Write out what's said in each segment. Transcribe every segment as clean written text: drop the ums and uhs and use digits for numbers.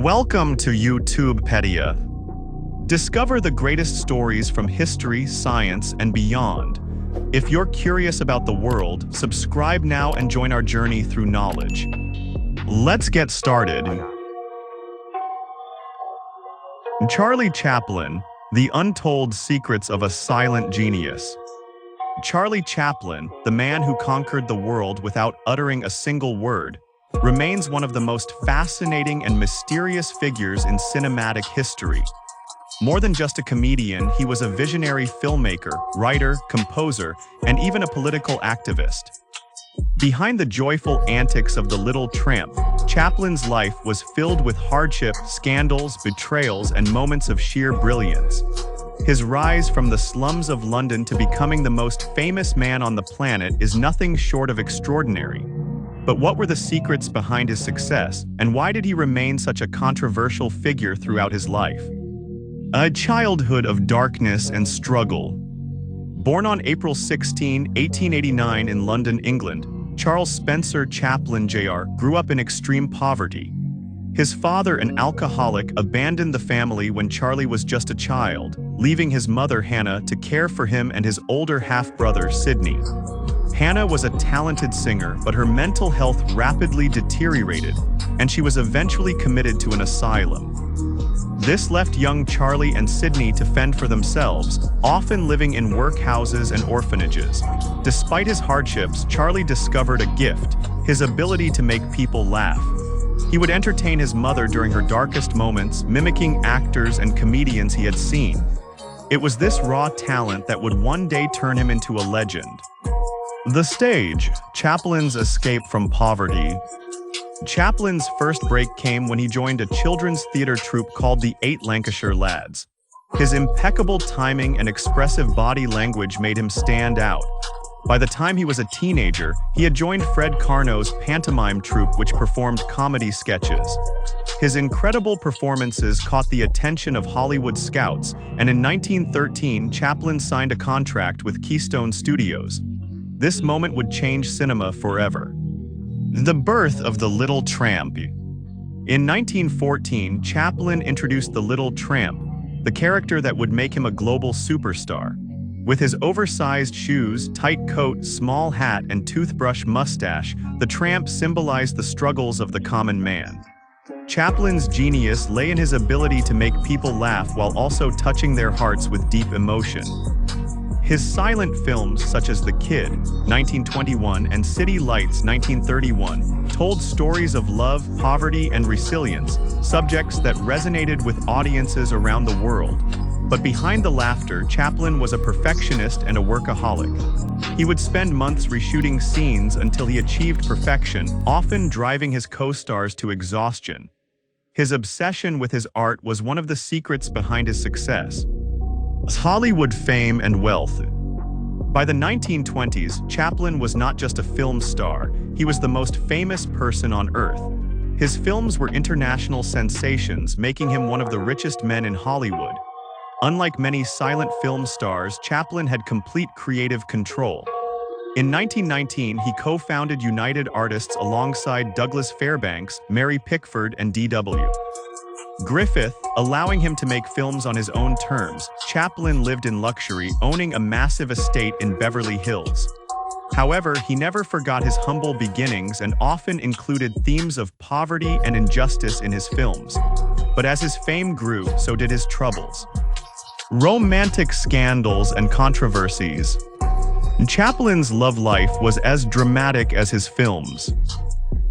Welcome to YouTube Pedia. Discover the greatest stories from history, science, and beyond. If you're curious about the world, subscribe now and join our journey through knowledge. Let's get started. Charlie Chaplin, The Untold Secrets of a Silent Genius. Charlie Chaplin, the man who conquered the world without uttering a single word, remains one of the most fascinating and mysterious figures in cinematic history. More than just a comedian, he was a visionary filmmaker, writer, composer, and even a political activist. Behind the joyful antics of the Little Tramp, Chaplin's life was filled with hardship, scandals, betrayals, and moments of sheer brilliance. His rise from the slums of London to becoming the most famous man on the planet is nothing short of extraordinary. But what were the secrets behind his success, and why did he remain such a controversial figure throughout his life? A childhood of darkness and struggle. Born on April 16, 1889 in London, England, Charles Spencer Chaplin Jr. grew up in extreme poverty. His father, an alcoholic, abandoned the family when Charlie was just a child, leaving his mother, Hannah, to care for him and his older half-brother, Sidney. Hannah was a talented singer, but her mental health rapidly deteriorated, and she was eventually committed to an asylum. This left young Charlie and Sidney to fend for themselves, often living in workhouses and orphanages. Despite his hardships, Charlie discovered a gift: his ability to make people laugh. He would entertain his mother during her darkest moments, mimicking actors and comedians he had seen. It was this raw talent that would one day turn him into a legend. The stage, Chaplin's escape from poverty. Chaplin's first break came when he joined a children's theater troupe called the Eight Lancashire Lads. His impeccable timing and expressive body language made him stand out. By the time he was a teenager, he had joined Fred Karno's pantomime troupe, which performed comedy sketches. His incredible performances caught the attention of Hollywood scouts, and in 1913, Chaplin signed a contract with Keystone Studios. This moment would change cinema forever. The birth of the Little Tramp. In 1914, Chaplin introduced the Little Tramp, the character that would make him a global superstar. With his oversized shoes, tight coat, small hat, and toothbrush mustache, the tramp symbolized the struggles of the common man. Chaplin's genius lay in his ability to make people laugh while also touching their hearts with deep emotion. His silent films such as The Kid, 1921, and City Lights, 1931, told stories of love, poverty, and resilience, subjects that resonated with audiences around the world. But behind the laughter, Chaplin was a perfectionist and a workaholic. He would spend months reshooting scenes until he achieved perfection, often driving his co-stars to exhaustion. His obsession with his art was one of the secrets behind his success. Hollywood fame and wealth. By the 1920s, Chaplin was not just a film star, he was the most famous person on earth. His films were international sensations, making him one of the richest men in Hollywood. Unlike many silent film stars, Chaplin had complete creative control. In 1919, he co-founded United Artists alongside Douglas Fairbanks, Mary Pickford, and D.W. Griffith, allowing him to make films on his own terms. Chaplin lived in luxury, owning a massive estate in Beverly Hills. However, he never forgot his humble beginnings and often included themes of poverty and injustice in his films. But as his fame grew, so did his troubles. Romantic scandals and controversies. Chaplin's love life was as dramatic as his films.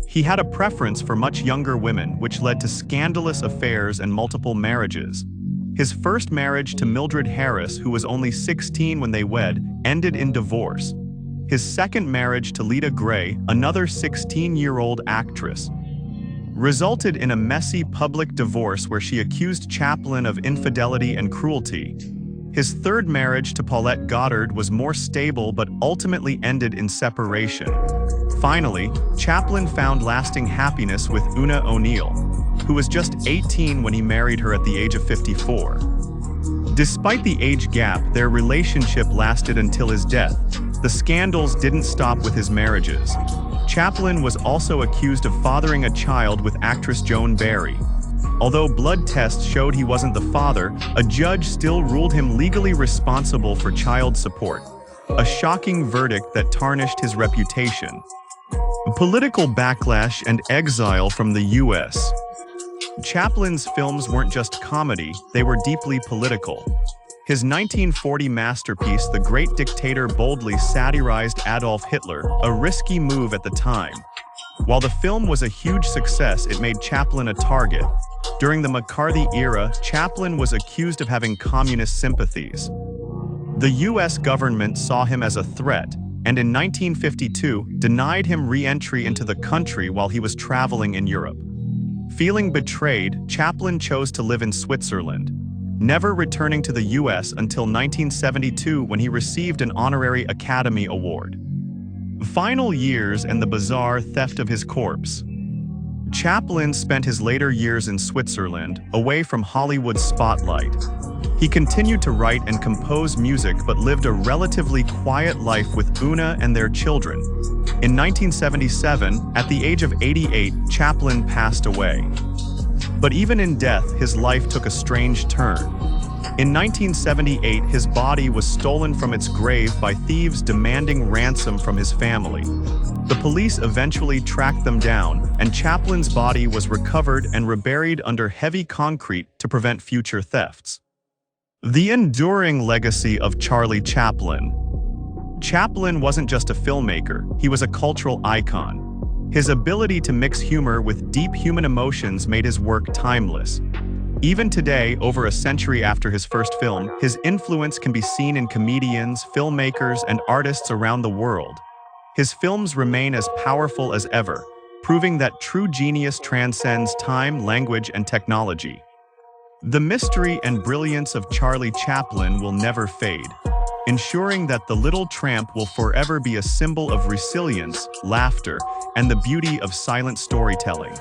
He had a preference for much younger women, which led to scandalous affairs and multiple marriages. His first marriage to Mildred Harris, who was only 16 when they wed, ended in divorce. His second marriage to Lita Grey, another 16-year-old actress, resulted in a messy public divorce where she accused Chaplin of infidelity and cruelty. His third marriage to Paulette Goddard was more stable but ultimately ended in separation. Finally, Chaplin found lasting happiness with Una O'Neill, who was just 18 when he married her at the age of 54. Despite the age gap, their relationship lasted until his death. The scandals didn't stop with his marriages. Chaplin was also accused of fathering a child with actress Joan Barry. Although blood tests showed he wasn't the father, a judge still ruled him legally responsible for child support, a shocking verdict that tarnished his reputation. Political backlash and exile from the U.S. Chaplin's films weren't just comedy, they were deeply political. His 1940 masterpiece, The Great Dictator, boldly satirized Adolf Hitler, a risky move at the time. While the film was a huge success, it made Chaplin a target. During the McCarthy era, Chaplin was accused of having communist sympathies. The U.S. government saw him as a threat, and in 1952 denied him re-entry into the country while he was traveling in Europe. Feeling betrayed, Chaplin chose to live in Switzerland, never returning to the U.S. until 1972 when he received an honorary Academy Award. Final years and the bizarre theft of his corpse. Chaplin spent his later years in Switzerland, away from Hollywood's spotlight. He continued to write and compose music but lived a relatively quiet life with Una and their children. In 1977, at the age of 88, Chaplin passed away. But even in death, his life took a strange turn. In 1978, his body was stolen from its grave by thieves demanding ransom from his family. The police eventually tracked them down, and Chaplin's body was recovered and reburied under heavy concrete to prevent future thefts. The enduring legacy of Charlie Chaplin. Chaplin wasn't just a filmmaker, he was a cultural icon. His ability to mix humor with deep human emotions made his work timeless. Even today, over a century after his first film, his influence can be seen in comedians, filmmakers, and artists around the world. His films remain as powerful as ever, proving that true genius transcends time, language, and technology. The mystery and brilliance of Charlie Chaplin will never fade, ensuring that The Little Tramp will forever be a symbol of resilience, laughter, and the beauty of silent storytelling.